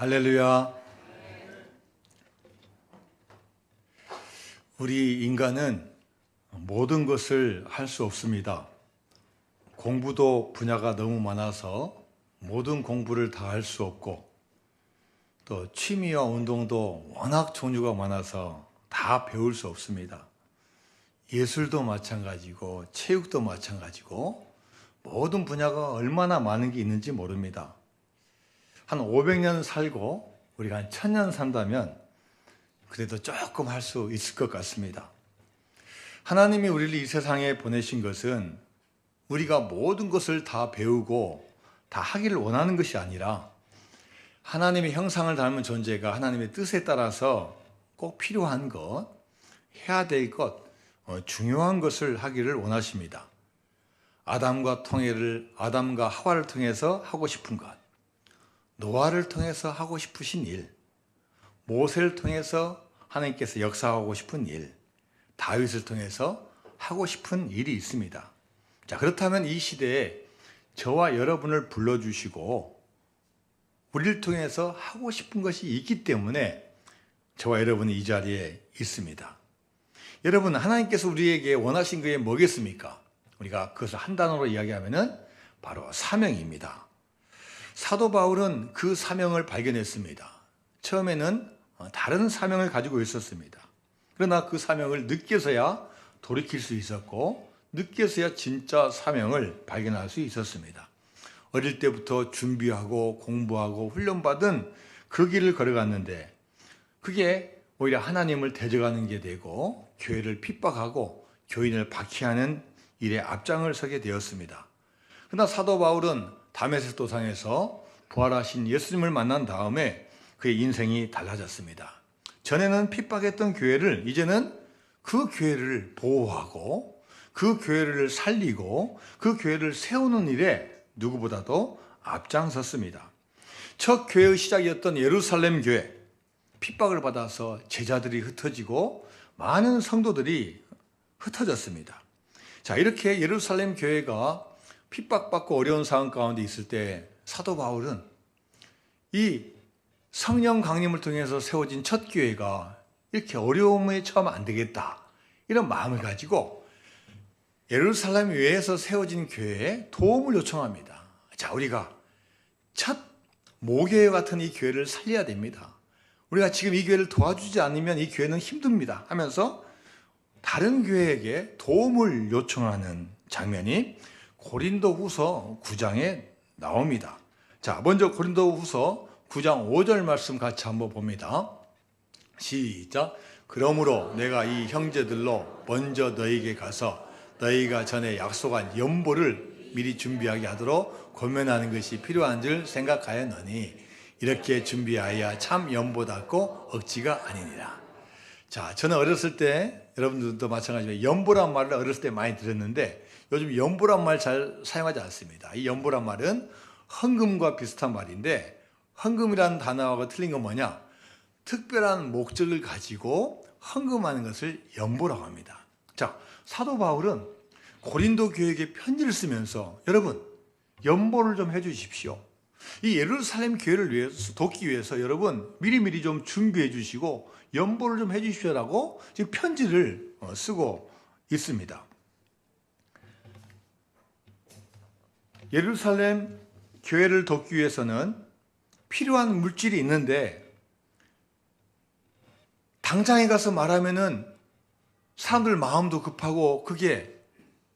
할렐루야. 우리 인간은 모든 것을 할 수 없습니다. 공부도 분야가 너무 많아서 모든 공부를 다 할 수 없고, 또 취미와 운동도 워낙 종류가 많아서 다 배울 수 없습니다. 예술도 마찬가지고 체육도 마찬가지고 모든 분야가 얼마나 많은 게 있는지 모릅니다. 한 500년 살고 우리가 한 1000년 산다면 그래도 조금 할 수 있을 것 같습니다. 하나님이 우리를 이 세상에 보내신 것은 우리가 모든 것을 다 배우고 다 하기를 원하는 것이 아니라 하나님의 형상을 닮은 존재가 하나님의 뜻에 따라서 꼭 필요한 것, 해야 될 것, 중요한 것을 하기를 원하십니다. 아담과 하와를 통해서 하고 싶은 것, 노아를 통해서 하고 싶으신 일, 모세를 통해서 하나님께서 역사하고 싶은 일, 다윗을 통해서 하고 싶은 일이 있습니다. 자, 그렇다면 이 시대에 저와 여러분을 불러주시고 우리를 통해서 하고 싶은 것이 있기 때문에 저와 여러분이 이 자리에 있습니다. 여러분, 하나님께서 우리에게 원하신 게 뭐겠습니까? 우리가 그것을 한 단어로 이야기하면은 바로 사명입니다. 사도 바울은 그 사명을 발견했습니다. 처음에는 다른 사명을 가지고 있었습니다. 그러나 그 사명을 늦게서야 돌이킬 수 있었고, 늦게서야 진짜 사명을 발견할 수 있었습니다. 어릴 때부터 준비하고 공부하고 훈련받은 그 길을 걸어갔는데, 그게 오히려 하나님을 대적하는 게 되고 교회를 핍박하고 교인을 박해하는 일에 앞장을 서게 되었습니다. 그러나 사도 바울은 다메섹 도상에서 부활하신 예수님을 만난 다음에 그의 인생이 달라졌습니다. 전에는 핍박했던 교회를 이제는 그 교회를 보호하고 그 교회를 살리고 그 교회를 세우는 일에 누구보다도 앞장섰습니다. 첫 교회의 시작이었던 예루살렘 교회, 핍박을 받아서 제자들이 흩어지고 많은 성도들이 흩어졌습니다. 자, 이렇게 예루살렘 교회가 핍박받고 어려운 상황 가운데 있을 때 사도 바울은 이 성령 강림을 통해서 세워진 첫 교회가 이렇게 어려움에 처하면 안 되겠다, 이런 마음을 가지고 예루살렘 외에서 세워진 교회에 도움을 요청합니다. 자, 우리가 첫 모교회 같은 이 교회를 살려야 됩니다. 우리가 지금 이 교회를 도와주지 않으면 이 교회는 힘듭니다 하면서 다른 교회에게 도움을 요청하는 장면이 고린도후서 9장에 나옵니다. 자, 먼저 고린도후서 9장 5절 말씀 같이 한번 봅니다. 시작. 그러므로 내가 이 형제들로 먼저 너희에게 가서 너희가 전에 약속한 연보를 미리 준비하게 하도록 권면하는 것이 필요한 줄 생각하였노니 이렇게 준비하여야 참 연보답고 억지가 아니니라. 자, 저는 어렸을 때, 여러분들도 마찬가지로 연보란 말을 어렸을 때 많이 들었는데 요즘 연보란 말 잘 사용하지 않습니다. 이 연보란 말은 헌금과 비슷한 말인데, 헌금이라는 단어하고 틀린 건 뭐냐? 특별한 목적을 가지고 헌금하는 것을 연보라고 합니다. 자, 사도 바울은 고린도 교회에게 편지를 쓰면서 여러분, 연보를 좀 해주십시오. 이 예루살렘 교회를 위해서, 돕기 위해서 여러분 미리미리 좀 준비해 주시고 연보를 좀 해주십시오라고 지금 편지를 쓰고 있습니다. 예루살렘 교회를 돕기 위해서는 필요한 물질이 있는데 당장에 가서 말하면은 사람들 마음도 급하고 그게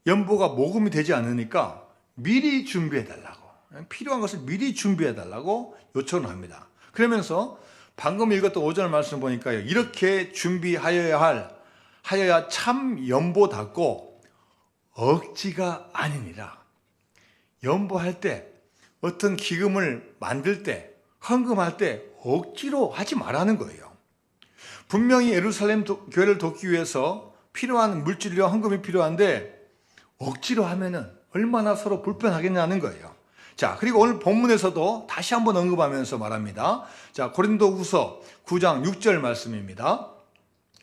연보가 모금이 되지 않으니까 미리 준비해 달라고, 필요한 것을 미리 준비해 달라고 요청을 합니다. 그러면서 방금 읽었던 5절 말씀 보니까요, 이렇게 하여야 참 연보답고 억지가 아니니라. 연보할 때, 어떤 기금을 만들 때, 헌금할 때 억지로 하지 말라는 거예요. 분명히 예루살렘 교회를 돕기 위해서 필요한 물질과 헌금이 필요한데 억지로 하면은 얼마나 서로 불편하겠냐는 거예요. 자, 그리고 오늘 본문에서도 다시 한번 언급하면서 말합니다. 자, 고린도후서 9장 6절 말씀입니다.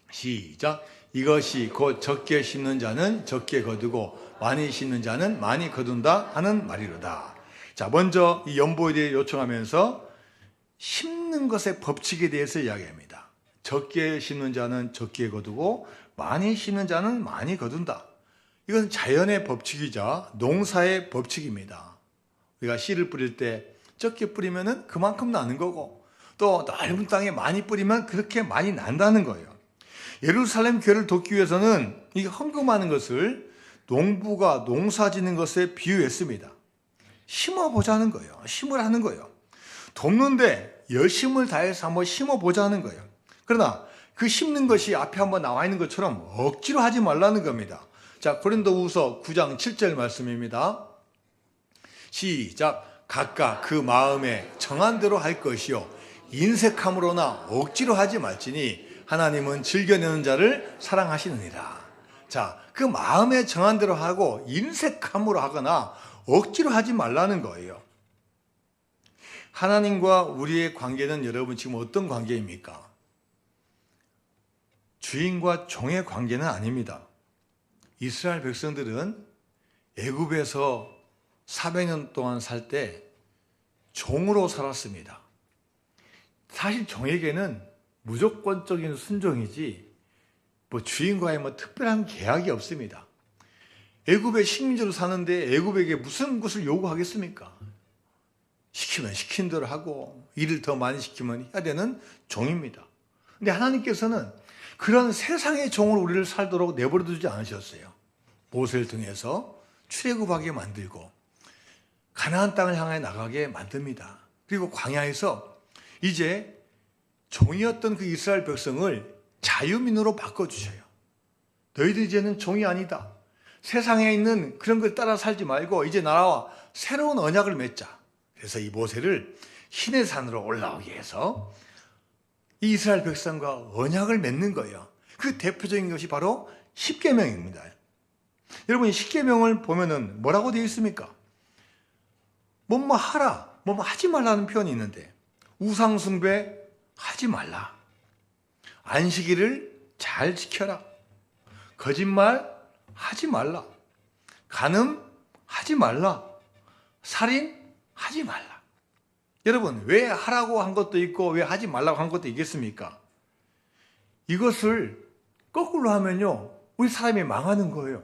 시작. 이것이 곧 적게 심는 자는 적게 거두고 많이 심는 자는 많이 거둔다 하는 말이로다. 자, 먼저 이 연보에 대해 요청하면서 심는 심는 것의 법칙에 대해서 이야기합니다. 적게 심는 자는 적게 거두고 많이 심는 자는 많이 거둔다. 이건 자연의 법칙이자 농사의 법칙입니다. 우리가 씨를 뿌릴 때 적게 뿌리면 그만큼 나는 거고, 또 넓은 땅에 많이 뿌리면 그렇게 많이 난다는 거예요. 예루살렘 교회를 돕기 위해서는 이 헌금하는 것을 농부가 농사 짓는 것에 비유했습니다. 심어보자는 거예요. 심으라는 거예요. 돕는데 열심을 다해서 한번 심어보자는 거예요. 그러나 그 심는 것이 앞에 한번 나와 있는 것처럼 억지로 하지 말라는 겁니다. 자, 고린도후서 9장 7절 말씀입니다. 시작. 각각 그 마음에 정한 대로 할 것이요 인색함으로나 억지로 하지 말지니 하나님은 즐겨내는 자를 사랑하시느니라. 자, 그 마음에 정한 대로 하고 인색함으로 하거나 억지로 하지 말라는 거예요. 하나님과 우리의 관계는 여러분 지금 어떤 관계입니까? 주인과 종의 관계는 아닙니다. 이스라엘 백성들은 애굽에서 400년 동안 살 때 종으로 살았습니다. 사실 종에게는 무조건적인 순종이지 주인과의 특별한 계약이 없습니다. 애굽의 식민지로 사는데 애굽에게 무슨 것을 요구하겠습니까? 시키면 시킨 대로 하고 일을 더 많이 시키면 해야 되는 종입니다. 근데 하나님께서는 그런 세상의 종으로 우리를 살도록 내버려 두지 않으셨어요. 모세를 통해서 출애굽하게 만들고 가나안 땅을 향해 나가게 만듭니다. 그리고 광야에서 이제 종이었던 그 이스라엘 백성을 자유민으로 바꿔주셔요. 너희들 이제는 종이 아니다. 세상에 있는 그런 걸 따라 살지 말고 이제 나라와 새로운 언약을 맺자. 그래서 이 모세를 신의 산으로 올라오게 해서 이 이스라엘 백성과 언약을 맺는 거예요. 그 대표적인 것이 바로 십계명입니다. 여러분, 십계명을 보면은 뭐라고 되어 있습니까? 뭐뭐 하라, 뭐뭐 하지 말라는 표현이 있는데, 우상 숭배 하지 말라, 안식일을 잘 지켜라, 거짓말 하지 말라, 간음 하지 말라, 살인 하지 말라. 여러분, 왜 하라고 한 것도 있고 왜 하지 말라고 한 것도 있겠습니까? 이것을 거꾸로 하면요, 우리 사람이 망하는 거예요.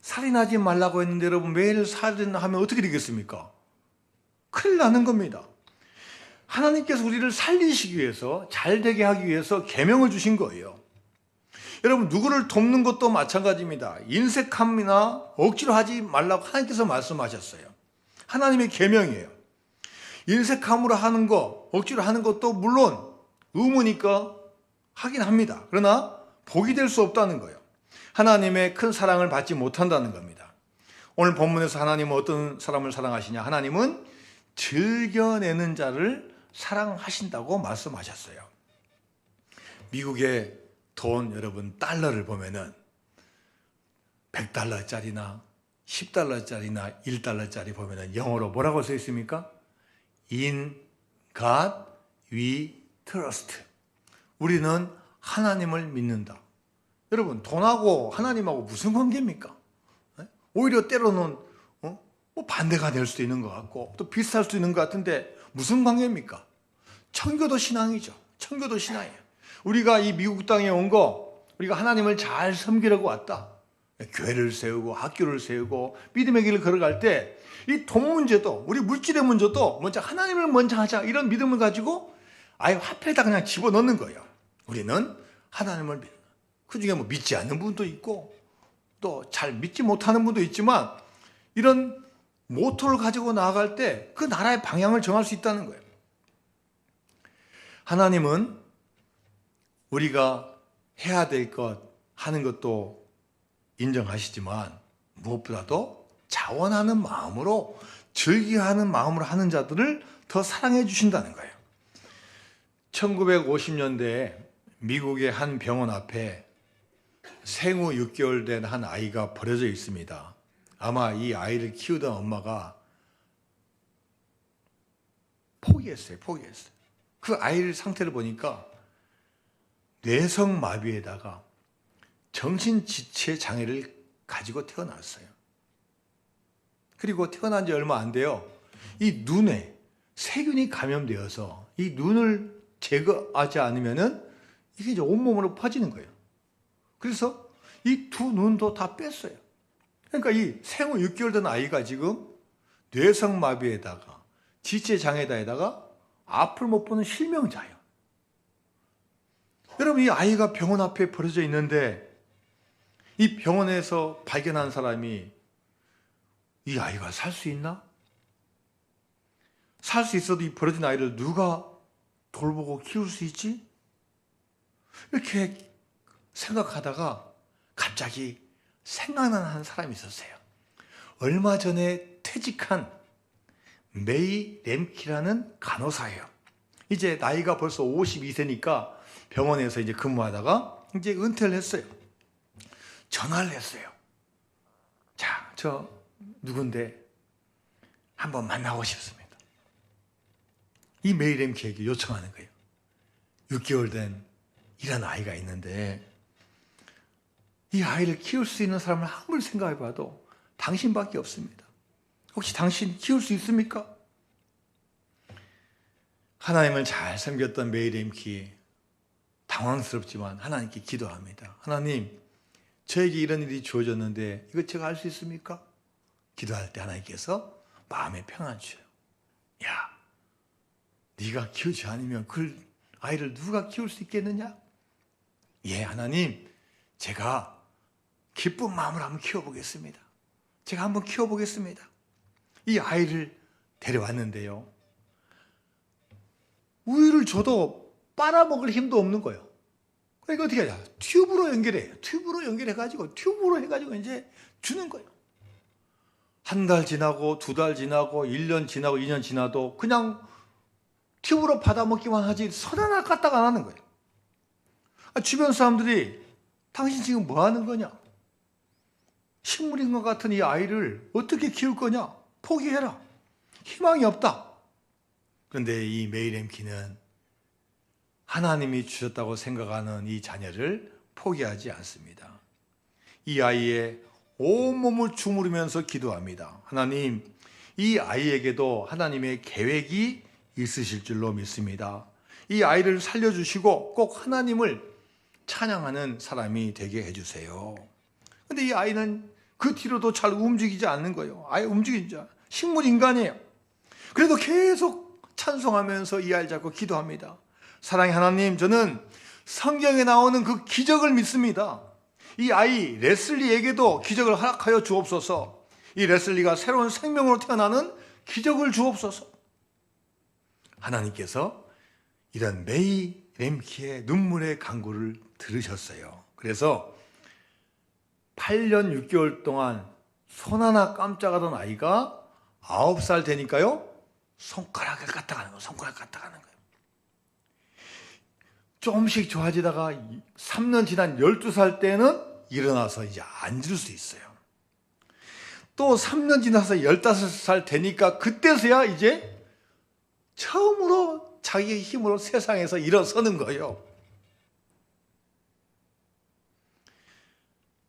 살인하지 말라고 했는데 여러분 매일 살인하면 어떻게 되겠습니까? 큰일 나는 겁니다. 하나님께서 우리를 살리시기 위해서, 잘 되게 하기 위해서 계명을 주신 거예요. 여러분, 누구를 돕는 것도 마찬가지입니다. 인색함이나 억지로 하지 말라고 하나님께서 말씀하셨어요. 하나님의 계명이에요. 인색함으로 하는 거, 억지로 하는 것도 물론 의무니까 하긴 합니다. 그러나 복이 될 수 없다는 거예요. 하나님의 큰 사랑을 받지 못한다는 겁니다. 오늘 본문에서 하나님은 어떤 사람을 사랑하시냐? 하나님은 즐겨내는 자를 사랑하신다고 말씀하셨어요. 미국의 돈, 여러분 달러를 보면은 100달러짜리나 10달러짜리나 1달러짜리 보면은 영어로 뭐라고 써 있습니까? In God we trust. 우리는 하나님을 믿는다. 여러분, 돈하고 하나님하고 무슨 관계입니까? 오히려 때로는 반대가 될 수도 있는 것 같고 또 비슷할 수도 있는 것 같은데 무슨 관계입니까? 청교도 신앙이죠. 청교도 신앙이에요. 우리가 이 미국 땅에 온 거, 우리가 하나님을 잘 섬기려고 왔다. 교회를 세우고 학교를 세우고 믿음의 길을 걸어갈 때 이 돈 문제도, 우리 물질의 문제도 먼저 하나님을 먼저 하자, 이런 믿음을 가지고 아예 화폐에다 그냥 집어넣는 거예요. 우리는 하나님을 믿는. 그중에 믿지 않는 분도 있고 또 잘 믿지 못하는 분도 있지만 이런 모토를 가지고 나아갈 때 그 나라의 방향을 정할 수 있다는 거예요. 하나님은 우리가 해야 될 것 하는 것도 인정하시지만 무엇보다도 자원하는 마음으로, 즐겨하는 마음으로 하는 자들을 더 사랑해 주신다는 거예요. 1950년대에 미국의 한 병원 앞에 생후 6개월 된 한 아이가 버려져 있습니다. 아마 이 아이를 키우던 엄마가 포기했어요. 그 아이의 상태를 보니까 뇌성마비에다가 정신지체 장애를 가지고 태어났어요. 그리고 태어난 지 얼마 안 돼요. 이 눈에 세균이 감염되어서 이 눈을 제거하지 않으면은 이게 이제 온몸으로 퍼지는 거예요. 그래서 이 두 눈도 다 뺐어요. 그러니까 이 생후 6개월 된 아이가 지금 뇌성마비에다가 지체장애다에다가 앞을 못 보는 실명자예요. 여러분, 이 아이가 병원 앞에 버려져 있는데 이 병원에서 발견한 사람이 이 아이가 살 수 있나? 살 수 있어도 이 버려진 아이를 누가 돌보고 키울 수 있지? 이렇게 생각하다가 갑자기 생각나는 사람이 있었어요. 얼마 전에 퇴직한 메이 램키라는 간호사예요. 이제 나이가 벌써 52세니까 병원에서 이제 근무하다가 이제 은퇴를 했어요. 전화를 했어요. 자, 저 누군데 한번 만나고 싶습니다. 이 메이 램키에게 요청하는 거예요. 6개월 된 이런 아이가 있는데 이 아이를 키울 수 있는 사람을 아무리 생각해봐도 당신밖에 없습니다. 혹시 당신 키울 수 있습니까? 하나님을 잘 섬겼던 메이 램키, 당황스럽지만 하나님께 기도합니다. 하나님, 저에게 이런 일이 주어졌는데 이거 제가 할 수 있습니까? 기도할 때 하나님께서 마음에 평안 주셔요. 야, 네가 키우지 않으면 그 아이를 누가 키울 수 있겠느냐? 예, 하나님, 제가 기쁜 마음으로 한번 키워보겠습니다. 제가 한번 키워보겠습니다. 이 아이를 데려왔는데요. 우유를 줘도 빨아먹을 힘도 없는 거예요. 그러니까 어떻게 하냐? 튜브로 연결해요. 튜브로 연결해가지고 튜브로 해가지고 이제 주는 거예요. 한 달 지나고 2달 지나고 1년 지나고 2년 지나도 그냥 튜브로 받아먹기만 하지 손 하나 까딱 안 하는 거예요. 주변 사람들이 당신 지금 뭐 하는 거냐? 식물인 것 같은 이 아이를 어떻게 키울 거냐? 포기해라. 희망이 없다. 그런데 이 메이 램키는 하나님이 주셨다고 생각하는 이 자녀를 포기하지 않습니다. 이 아이의 온몸을 주무르면서 기도합니다. 하나님, 이 아이에게도 하나님의 계획이 있으실 줄로 믿습니다. 이 아이를 살려주시고 꼭 하나님을 찬양하는 사람이 되게 해주세요. 근데 이 아이는 그 뒤로도 잘 움직이지 않는 거예요. 아예 움직이지 않아요. 식물인간이에요. 그래도 계속 찬송하면서 이 아이를 잡고 기도합니다. 사랑의 하나님, 저는 성경에 나오는 그 기적을 믿습니다. 이 아이 레슬리에게도 기적을 허락하여 주옵소서. 이 레슬리가 새로운 생명으로 태어나는 기적을 주옵소서. 하나님께서 이런 메이 램키의 눈물의 간구를 들으셨어요. 그래서 8년 6개월 동안 손 하나 깜짝하던 아이가 9살 되니까요, 손가락을 갖다 가는 거예요. 손가락을 갖다 가는 거예요. 조금씩 좋아지다가 3년 지난 12살 때는 일어나서 이제 앉을 수 있어요. 또 3년 지나서 15살 되니까 그때서야 이제 처음으로 자기의 힘으로 세상에서 일어서는 거예요.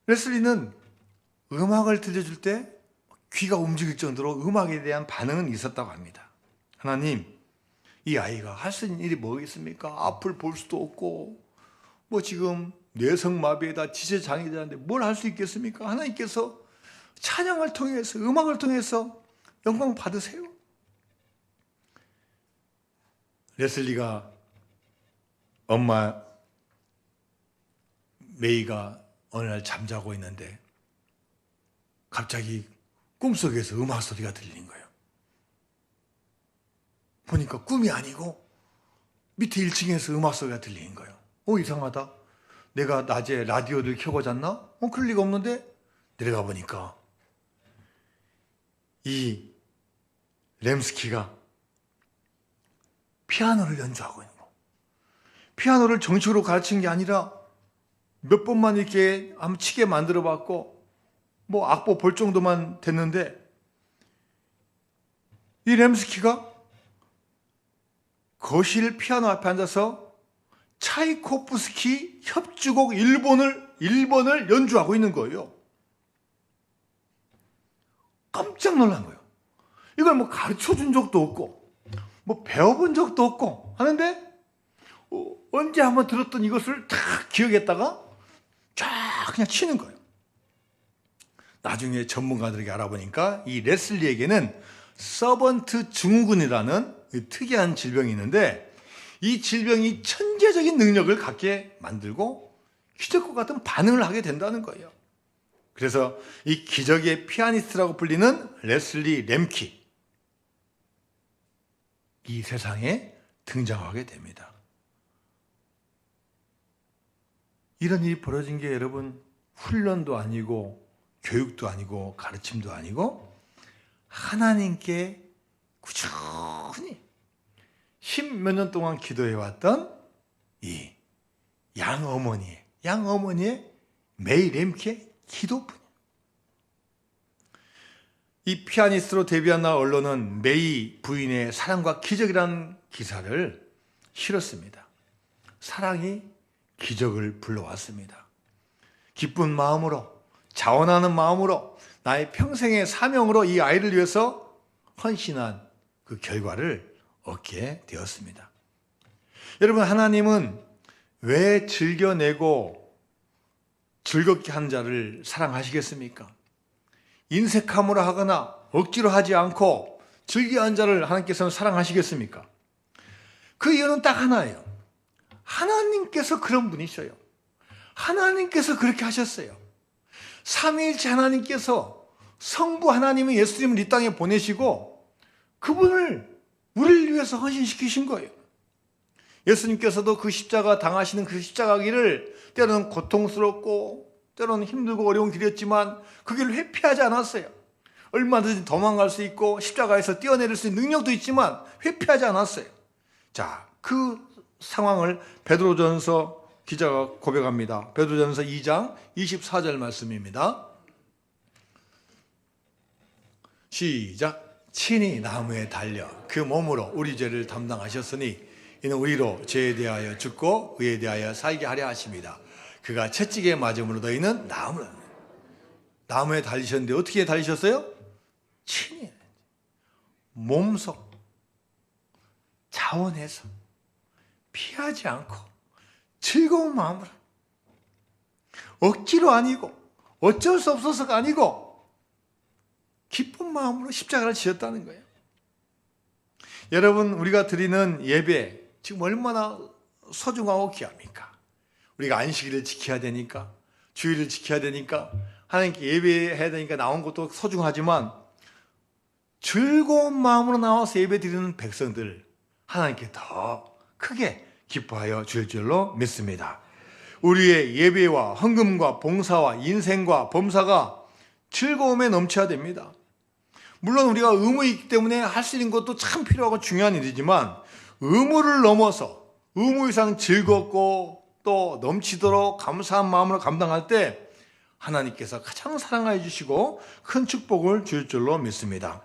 레슬리는 음악을 들려줄 때 귀가 움직일 정도로 음악에 대한 반응은 있었다고 합니다. 하나님, 이 아이가 할 수 있는 일이 뭐겠습니까? 앞을 볼 수도 없고 뭐 지금 뇌성마비에다 지체장애자인데 뭘 할 수 있겠습니까? 하나님께서 찬양을 통해서, 음악을 통해서 영광 받으세요. 레슬리가 엄마 메이가 어느 날 잠자고 있는데 갑자기 꿈속에서 음악 소리가 들리는 거예요. 보니까 꿈이 아니고 밑에 1층에서 음악 소리가 들리는 거예요. 이상하다. 내가 낮에 라디오를 켜고 잤나? 그럴 리가 없는데 내려가 보니까 이 램스키가 피아노를 연주하고 있는 거. 피아노를 정식으로 가르친 게 아니라 몇 번만 이렇게 한번 치게 만들어 봤고 뭐 악보 볼 정도만 됐는데 이 램스키가 거실 피아노 앞에 앉아서 차이코프스키 협주곡 1번을 연주하고 있는 거예요. 깜짝 놀란 거예요. 이걸 뭐 가르쳐 준 적도 없고 뭐 배워본 적도 없고 하는데 언제 한번 들었던 이것을 다 기억했다가 쫙 그냥 치는 거예요. 나중에 전문가들에게 알아보니까 이 레슬리에게는 서번트 증후군이라는 특이한 질병이 있는데 이 질병이 천재적인 능력을 갖게 만들고 기적과 같은 반응을 하게 된다는 거예요. 그래서 이 기적의 피아니스트라고 불리는 레슬리 램키, 이 세상에 등장하게 됩니다. 이런 일이 벌어진 게 여러분 훈련도 아니고 교육도 아니고 가르침도 아니고 하나님께 꾸준히 10몇 년 동안 기도해왔던 이 양어머니의 메이 램키의 기도뿐. 이 피아니스트로 데뷔한 날 언론은 메이 부인의 사랑과 기적이라는 기사를 실었습니다. 사랑이 기적을 불러왔습니다. 기쁜 마음으로, 자원하는 마음으로, 나의 평생의 사명으로 이 아이를 위해서 헌신한 그 결과를 얻게 되었습니다. 여러분, 하나님은 왜 즐겨내고 즐겁게 하는 자를 사랑하시겠습니까? 인색함으로 하거나 억지로 하지 않고 즐겨하는 자를 하나님께서는 사랑하시겠습니까? 그 이유는 딱 하나예요. 하나님께서 그런 분이셔요. 하나님께서 그렇게 하셨어요. 삼위일체 하나님께서 성부 하나님의 예수님을 이 땅에 보내시고 그분을 우리를 위해서 헌신시키신 거예요. 예수님께서도 그 십자가 당하시는 그 십자가 길을 때로는 고통스럽고 때로는 힘들고 어려운 길이었지만 그 길을 회피하지 않았어요. 얼마든지 도망갈 수 있고 십자가에서 뛰어내릴 수 있는 능력도 있지만 회피하지 않았어요. 자, 그 상황을 베드로전서 기자가 고백합니다. 베드로전서 2장 24절 말씀입니다. 시작. 친히 나무에 달려 그 몸으로 우리 죄를 담당하셨으니 이는 우리로 죄에 대하여 죽고 의에 대하여 살게 하려 하십니다. 그가 채찍에 맞음으로 너희는 나무에 달리셨는데 어떻게 달리셨어요? 친히 몸속 자원해서 피하지 않고 즐거운 마음으로 억지로 아니고 어쩔 수 없어서가 아니고 기쁜 마음으로 십자가를 지었다는 거예요. 여러분, 우리가 드리는 예배 지금 얼마나 소중하고 귀합니까? 우리가 안식일을 지켜야 되니까, 주일을 지켜야 되니까, 하나님께 예배해야 되니까 나온 것도 소중하지만 즐거운 마음으로 나와서 예배 드리는 백성들 하나님께 더 크게 기뻐하여 줄 줄로 믿습니다. 우리의 예배와 헌금과 봉사와 인생과 범사가 즐거움에 넘쳐야 됩니다. 물론 우리가 의무이기 때문에 할 수 있는 것도 참 필요하고 중요한 일이지만 의무를 넘어서 의무 이상 즐겁고 또 넘치도록 감사한 마음으로 감당할 때 하나님께서 가장 사랑해 주시고 큰 축복을 줄 줄로 믿습니다.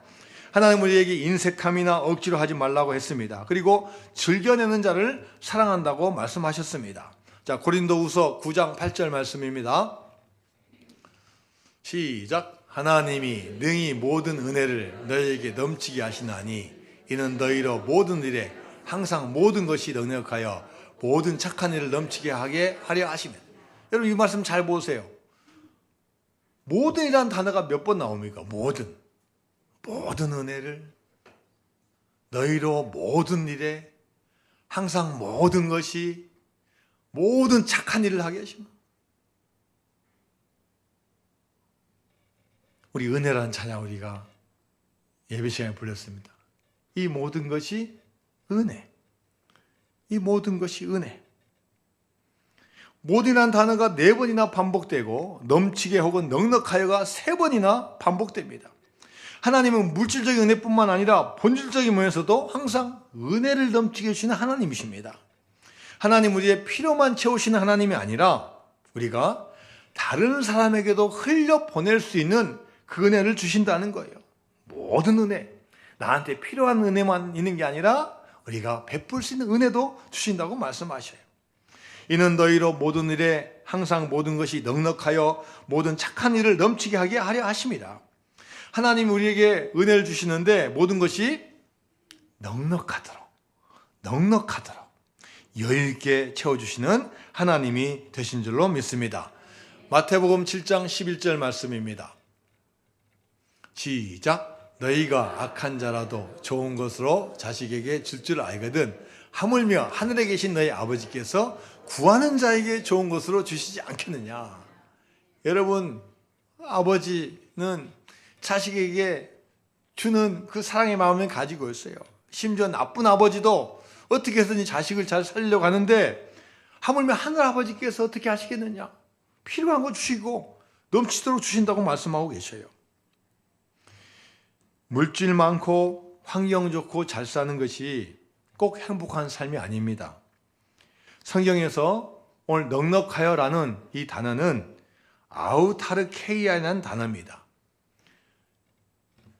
하나님 우리에게 인색함이나 억지로 하지 말라고 했습니다. 그리고 즐겨내는 자를 사랑한다고 말씀하셨습니다. 자, 고린도후서 9장 8절 말씀입니다. 시작. 하나님이 능히 모든 은혜를 너희에게 넘치게 하시나니 이는 너희로 모든 일에 항상 모든 것이 넉넉하여 모든 착한 일을 넘치게 하게 하려 하시면. 여러분, 이 말씀 잘 보세요. 모든이라는 단어가 몇 번 나옵니까? 모든 은혜를 너희로 모든 일에 항상 모든 것이 모든 착한 일을 하게 하시면. 우리 은혜라는 찬양 우리가 예배 시간에 불렀습니다. 이 모든 것이 은혜. 이 모든 것이 은혜. 모든이라는 단어가 4번이나 반복되고 넘치게 혹은 넉넉하여가 3번이나 반복됩니다. 하나님은 물질적인 은혜뿐만 아니라 본질적인 면에서도 항상 은혜를 넘치게 해주시는 하나님이십니다. 하나님 우리의 필요만 채우시는 하나님이 아니라 우리가 다른 사람에게도 흘려보낼 수 있는 그 은혜를 주신다는 거예요. 모든 은혜, 나한테 필요한 은혜만 있는 게 아니라 우리가 베풀 수 있는 은혜도 주신다고 말씀하셔요. 이는 너희로 모든 일에 항상 모든 것이 넉넉하여 모든 착한 일을 넘치게 하게 하려 하십니다. 하나님이 우리에게 은혜를 주시는데 모든 것이 넉넉하도록 여유 있게 채워주시는 하나님이 되신 줄로 믿습니다. 마태복음 7장 11절 말씀입니다. 시작. 너희가 악한 자라도 좋은 것으로 자식에게 줄 줄 알거든 하물며 하늘에 계신 너희 아버지께서 구하는 자에게 좋은 것으로 주시지 않겠느냐. 여러분, 아버지는 자식에게 주는 그 사랑의 마음을 가지고 있어요. 심지어 나쁜 아버지도 어떻게 해서든지 자식을 잘 살리려고 하는데 하물며 하늘 아버지께서 어떻게 하시겠느냐. 필요한 거 주시고 넘치도록 주신다고 말씀하고 계셔요. 물질 많고 환경 좋고 잘 사는 것이 꼭 행복한 삶이 아닙니다. 성경에서 오늘 넉넉하여라는 이 단어는 아우타르케이아라는 단어입니다.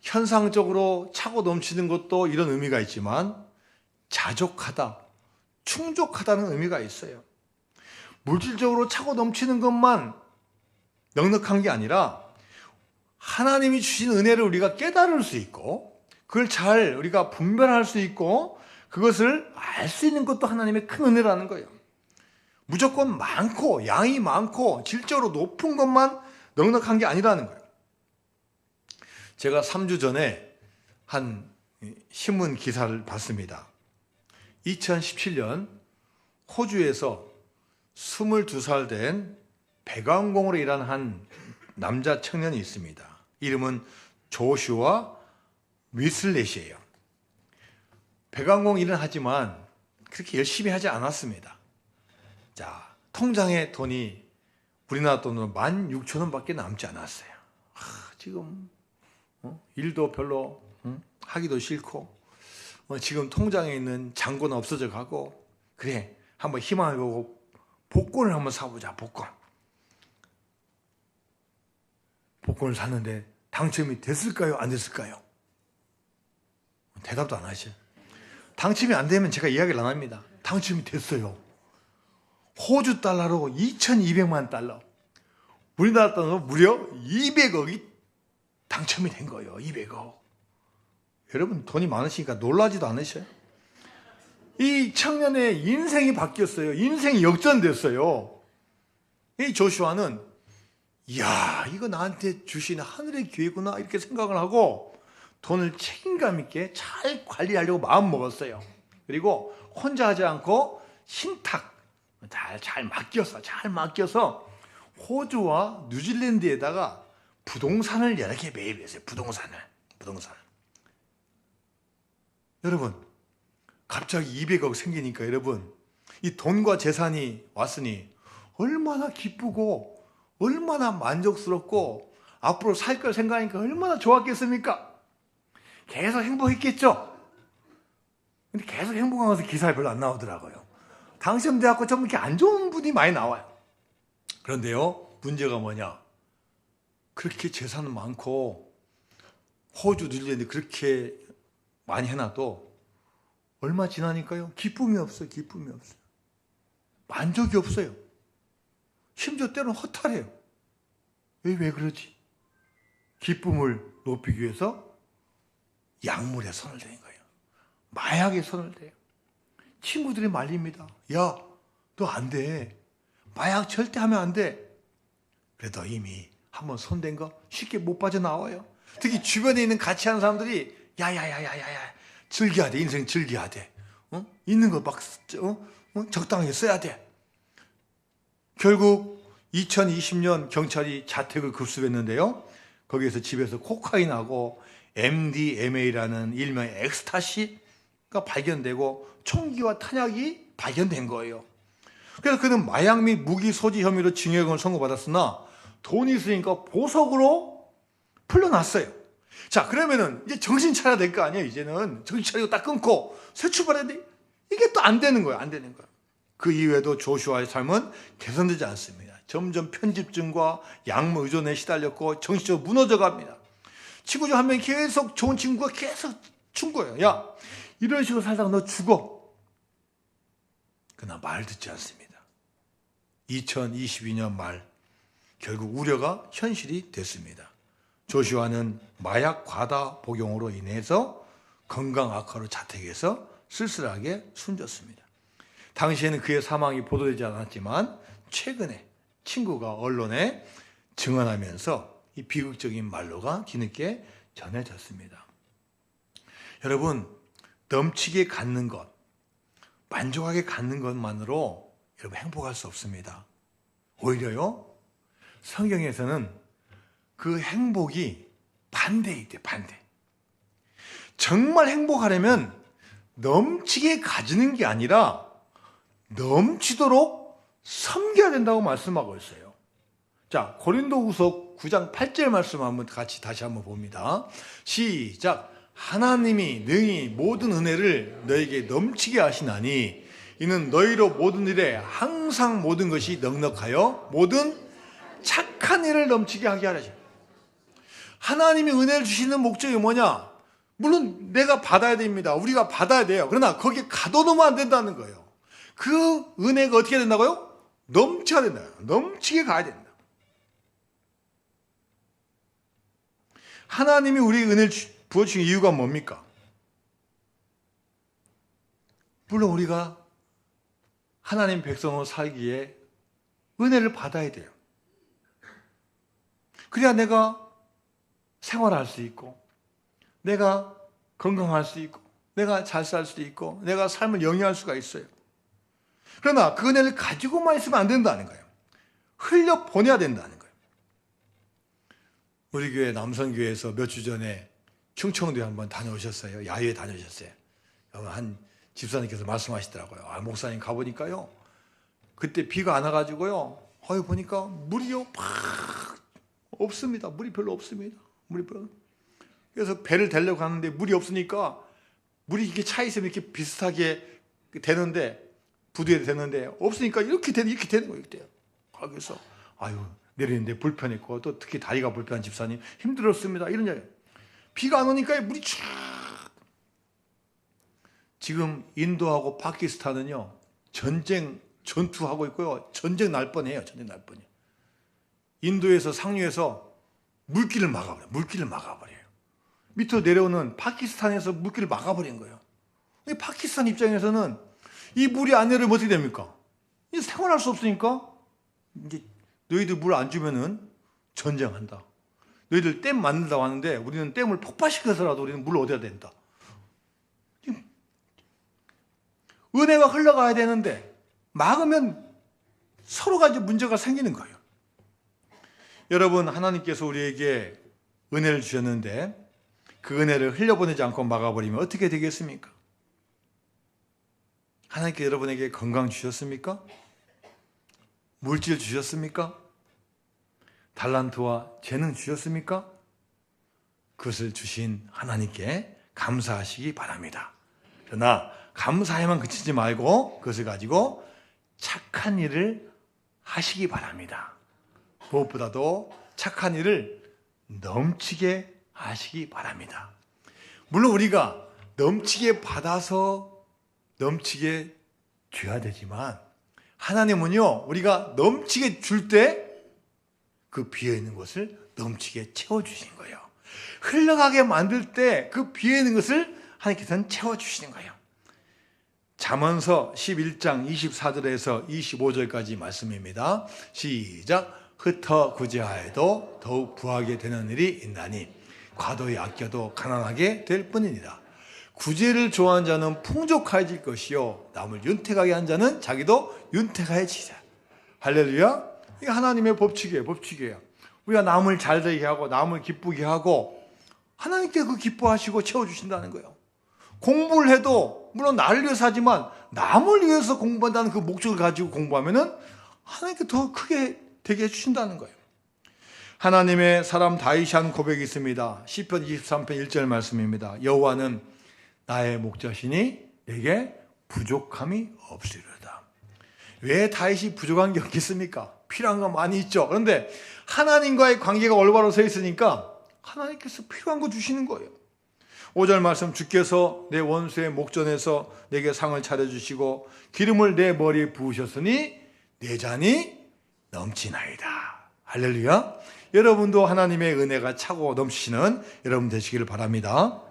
현상적으로 차고 넘치는 것도 이런 의미가 있지만 자족하다, 충족하다는 의미가 있어요. 물질적으로 차고 넘치는 것만 넉넉한 게 아니라 하나님이 주신 은혜를 우리가 깨달을 수 있고 그걸 잘 우리가 분별할 수 있고 그것을 알 수 있는 것도 하나님의 큰 은혜라는 거예요. 무조건 많고 양이 많고 질적으로 높은 것만 넉넉한 게 아니라는 거예요. 제가 3주 전에 한 신문 기사를 봤습니다. 2017년 호주에서 22살 된 배관공으로 일하는 한 남자 청년이 있습니다. 이름은 조슈아 위슬렛이에요. 배관공 일은 하지만 그렇게 열심히 하지 않았습니다. 자, 통장에 돈이 우리나라 돈으로 16,000원밖에 남지 않았어요. 지금 일도 별로 하기도 싫고 지금 통장에 있는 잔고는 없어져 가고 그래 한번 희망을 보고 복권을 한번 사보자. 복권을 샀는데 당첨이 됐을까요? 안 됐을까요? 대답도 안 하셔. 당첨이 안 되면 제가 이야기를 안 합니다. 당첨이 됐어요. 호주 달러로 2,200만 달러. 우리나라 돈으로 무려 200억이 당첨이 된 거예요. 200억. 여러분 돈이 많으시니까 놀라지도 않으셔요? 이 청년의 인생이 바뀌었어요. 인생이 역전됐어요. 이 조슈아는 이야, 이거 나한테 주신 하늘의 기회구나 이렇게 생각을 하고 돈을 책임감 있게 잘 관리하려고 마음 먹었어요. 그리고 혼자 하지 않고 신탁 잘 맡겨서 호주와 뉴질랜드에다가 부동산을 여러 개 매입했어요. 부동산을. 여러분, 갑자기 200억 생기니까 여러분, 이 돈과 재산이 왔으니 얼마나 기쁘고 얼마나 만족스럽고 앞으로 살 걸 생각하니까 얼마나 좋았겠습니까? 계속 행복했겠죠? 근데 계속 행복한 것은 기사에 별로 안 나오더라고요. 당첨돼갖고 좀 이렇게 안 좋은 분이 많이 나와요. 그런데요, 문제가 뭐냐? 그렇게 재산은 많고 호주, 뉴질랜드 그렇게 많이 해놔도 얼마 지나니까요, 기쁨이 없어요. 만족이 없어요. 심지어 때로는 허탈해요. 왜 그러지? 기쁨을 높이기 위해서 약물에 손을 대는 거예요. 마약에 손을 대요. 친구들이 말립니다. 야, 너 안 돼. 마약 절대 하면 안 돼. 그래도 이미 한번 손댄 거 쉽게 못 빠져나와요. 특히 주변에 있는 같이 하는 사람들이 야야야야야야 즐겨야 돼. 인생 즐겨야 돼. 있는 거 막 적당하게 써야 돼. 결국 2020년 경찰이 자택을 급습했는데요. 거기에서 집에서 코카인하고 MDMA라는 일명의 엑스타시가 발견되고 총기와 탄약이 발견된 거예요. 그래서 그는 마약 및 무기 소지 혐의로 징역을 선고받았으나 돈이 있으니까 보석으로 풀려났어요. 자, 그러면은 이제 정신 차려야 될 거 아니에요. 이제는 정신 차리고 딱 끊고 새 출발해야 돼. 이게 또 안 되는 거예요. 그 이후에도 조슈아의 삶은 개선되지 않습니다. 점점 편집증과 약물 의존에 시달렸고 정신적으로 무너져 갑니다. 친구 중 한 명이 계속 좋은 친구가 계속 준 거예요. 야, 이런 식으로 살다가 너 죽어. 그러나 말 듣지 않습니다. 2022년 말 결국 우려가 현실이 됐습니다. 조슈아는 마약 과다 복용으로 인해서 건강 악화로 자택에서 쓸쓸하게 숨졌습니다. 당시에는 그의 사망이 보도되지 않았지만 최근에 친구가 언론에 증언하면서 이 비극적인 말로가 뒤늦게 전해졌습니다. 여러분, 넘치게 갖는 것, 만족하게 갖는 것만으로 여러분 행복할 수 없습니다. 오히려요, 성경에서는 그 행복이 반대에 있대, 반대. 정말 행복하려면 넘치게 가지는 게 아니라 넘치도록 섬겨야 된다고 말씀하고 있어요. 자, 고린도후서 9장 8절 말씀 한번 같이 다시 한번 봅니다. 시작. 하나님이 능히 모든 은혜를 너에게 넘치게 하시나니 이는 너희로 모든 일에 항상 모든 것이 넉넉하여 모든 착한 일을 넘치게 하게 하라. 하나님이 은혜를 주시는 목적이 뭐냐? 물론 내가 받아야 됩니다. 우리가 받아야 돼요. 그러나 거기에 가둬놓으면 안 된다는 거예요. 그 은혜가 어떻게 된다고요? 넘쳐야 된다. 넘치게 가야 된다. 하나님이 우리에게 은혜를 부어주신 이유가 뭡니까? 물론 우리가 하나님 백성으로 살기에 은혜를 받아야 돼요. 그래야 내가 생활할 수 있고, 내가 건강할 수 있고, 내가 잘 살 수 있고, 내가 삶을 영위할 수가 있어요. 그러나 그 은혜를 가지고만 있으면 안 된다는 거예요. 흘려보내야 된다는 거예요. 우리 교회 남성교회에서 몇 주 전에 충청도에 한번 다녀오셨어요. 야외에 다녀오셨어요. 한 집사님께서 말씀하시더라고요. 아, 목사님 가보니까요, 그때 비가 안 와가지고요, 보니까 물이요 막 없습니다. 물이 별로 없습니다. 물이 별로. 그래서 배를 대려고 하는데 물이 없으니까, 물이 이렇게 차 있으면 이렇게 비슷하게 되는데, 부두에 되는데 없으니까 이렇게 되는 거예요. 이렇게. 거기서 내리는데 불편했고, 또 특히 다리가 불편한 집사님 힘들었습니다. 이런 얘기. 비가 안 오니까 물이 쫙. 지금 인도하고 파키스탄은요, 전투하고 있고요. 전쟁 날 뻔해요. 전쟁 날 뻔해요. 인도에서 상류에서 물길을 막아버려요. 밑으로 내려오는 파키스탄에서 물길을 막아버린 거예요. 파키스탄 입장에서는 이 물이 안 내려면 어떻게 됩니까? 이제 생활할 수 없으니까, 이제 너희들 물 안 주면은 전쟁한다. 너희들 댐 만들다 왔는데 우리는 댐을 폭파시켜서라도 우리는 물을 얻어야 된다. 은혜가 흘러가야 되는데 막으면 서로가 이제 문제가 생기는 거예요. 여러분, 하나님께서 우리에게 은혜를 주셨는데 그 은혜를 흘려보내지 않고 막아버리면 어떻게 되겠습니까? 하나님께 여러분에게 건강 주셨습니까? 물질 주셨습니까? 달란트와 재능 주셨습니까? 그것을 주신 하나님께 감사하시기 바랍니다. 그러나 감사에만 그치지 말고 그것을 가지고 착한 일을 하시기 바랍니다. 무엇보다도 착한 일을 넘치게 하시기 바랍니다. 물론 우리가 넘치게 받아서 넘치게 줘야 되지만, 하나님은요, 우리가 넘치게 줄 때 그 비어있는 것을 넘치게 채워주시는 거예요. 흘러가게 만들 때 그 비어있는 것을 하나님께서는 채워주시는 거예요. 잠언서 11장 24절에서 25절까지 말씀입니다. 시작. 흩어 구제하여도 더욱 부하게 되는 일이 있나니 과도히 아껴도 가난하게 될 뿐이니라. 구제를 좋아하는 자는 풍족해질 것이요 남을 윤택하게 한 자는 자기도 윤택해지자. 할렐루야. 이게 하나님의 법칙이에요. 우리가 남을 잘 되게 하고 남을 기쁘게 하고 하나님께 그 기뻐하시고 채워주신다는 거예요. 공부를 해도 물론 나를 위해서 하지만 남을 위해서 공부한다는 그 목적을 가지고 공부하면은 하나님께 더 크게 되게 해주신다는 거예요. 하나님의 사람 다윗이 한 고백이 있습니다. 시편 23편 1절 말씀입니다. 여호와는 나의 목자시니 내게 부족함이 없으리로다. 왜 다윗이 부족한 게 없겠습니까? 필요한 거 많이 있죠. 그런데 하나님과의 관계가 올바로 서 있으니까 하나님께서 필요한 거 주시는 거예요. 5절 말씀, 주께서 내 원수의 목전에서 내게 상을 차려주시고 기름을 내 머리에 부으셨으니 내 잔이 넘치나이다. 할렐루야. 여러분도 하나님의 은혜가 차고 넘치시는 여러분 되시기를 바랍니다.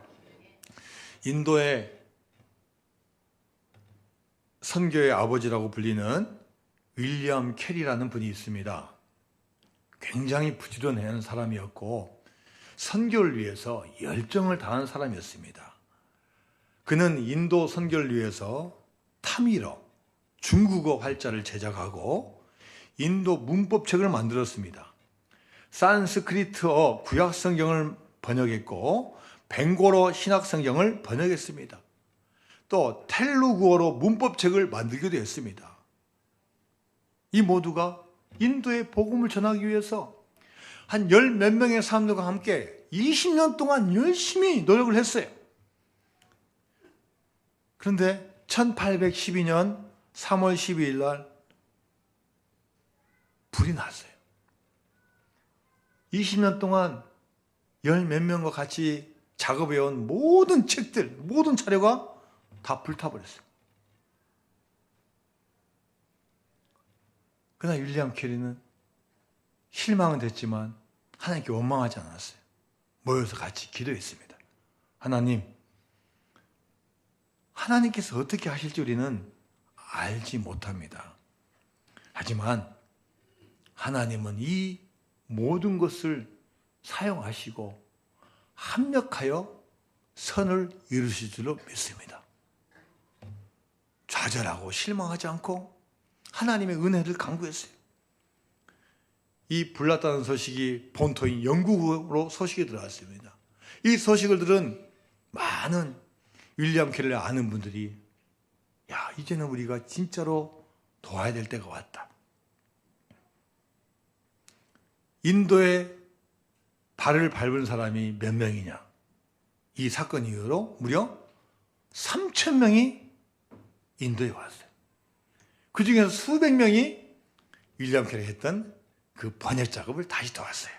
인도의 선교의 아버지라고 불리는 윌리엄 캐리라는 분이 있습니다. 굉장히 부지런한 사람이었고 선교를 위해서 열정을 다한 사람이었습니다. 그는 인도 선교를 위해서 타밀어 중국어 활자를 제작하고 인도 문법책을 만들었습니다. 산스크리트어 구약 성경을 번역했고 벵고로 신약 성경을 번역했습니다. 또 텔루구어로 문법책을 만들기도 했습니다. 이 모두가 인도의 복음을 전하기 위해서 한 열 몇 명의 사람들과 함께 20년 동안 열심히 노력을 했어요. 그런데 1812년 3월 12일 날 불이 났어요. 20년 동안 열 몇 명과 같이 작업해온 모든 책들, 모든 자료가 다 불타버렸어요. 그러나 윌리엄 캐리는 실망은 됐지만 하나님께 원망하지 않았어요. 모여서 같이 기도했습니다. 하나님께서 어떻게 하실지 우리는 알지 못합니다. 하지만 하나님은 이 모든 것을 사용하시고 합력하여 선을 이루실 줄로 믿습니다. 좌절하고 실망하지 않고 하나님의 은혜를 간구했어요. 이 불났다는 소식이 본토인 영국으로 소식이 들어왔습니다. 이 소식을 들은 많은 윌리엄 캐리를 아는 분들이 이제는 우리가 진짜로 도와야 될 때가 왔다. 인도에 발을 밟은 사람이 몇 명이냐? 이 사건 이후로 무려 3,000명이 인도에 왔어요. 그 중에서 수백 명이 윌리엄 캐리가 했던 그 번역 작업을 다시 도왔어요.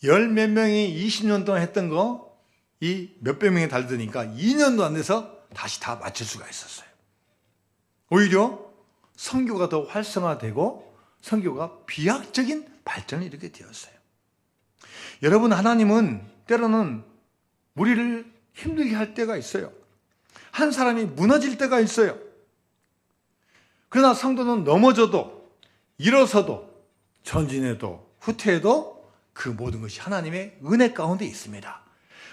열 몇 명이 20년 동안 했던 거 이 몇백 명이 달드니까 2년도 안 돼서 다시 다 마칠 수가 있었어요. 오히려 선교가 더 활성화되고 선교가 비약적인 발전이 이렇게 되었어요. 여러분, 하나님은 때로는 우리를 힘들게 할 때가 있어요. 한 사람이 무너질 때가 있어요. 그러나 성도는 넘어져도 일어서도 전진해도 후퇴해도 그 모든 것이 하나님의 은혜 가운데 있습니다.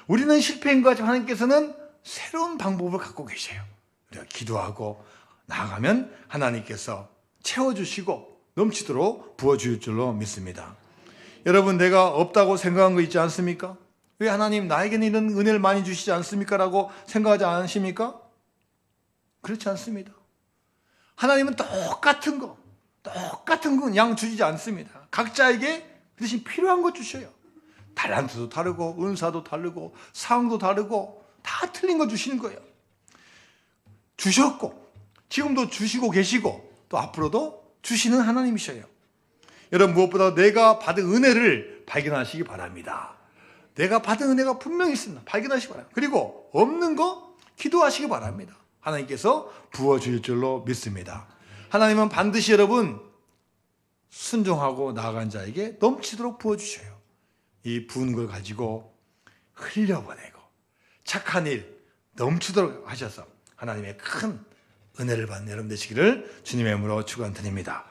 우리는 실패인 것 같지만 하나님께서는 새로운 방법을 갖고 계세요. 우리가 기도하고 나아가면 하나님께서 채워주시고 넘치도록 부어주실 줄로 믿습니다. 여러분, 내가 없다고 생각한 거 있지 않습니까? 왜 하나님 나에게는 이런 은혜를 많이 주시지 않습니까? 라고 생각하지 않으십니까? 그렇지 않습니다. 하나님은 똑같은 거 양 주시지 않습니다. 각자에게 그 대신 필요한 거 주셔요. 달란트도 다르고 은사도 다르고 상도 다르고 다 틀린 거 주시는 거예요. 주셨고 지금도 주시고 계시고 또 앞으로도 주시는 하나님이셔요. 여러분, 무엇보다 내가 받은 은혜를 발견하시기 바랍니다. 내가 받은 은혜가 분명히 있습니다. 발견하시기 바랍니다. 그리고 없는 거 기도하시기 바랍니다. 하나님께서 부어주실 줄로 믿습니다. 하나님은 반드시 여러분 순종하고 나아간 자에게 넘치도록 부어주셔요. 이 부은 걸 가지고 흘려보내고 착한 일 넘치도록 하셔서 하나님의 큰 은혜를 받는 여러분 되시기를 주님의 이름으로 축원드립니다.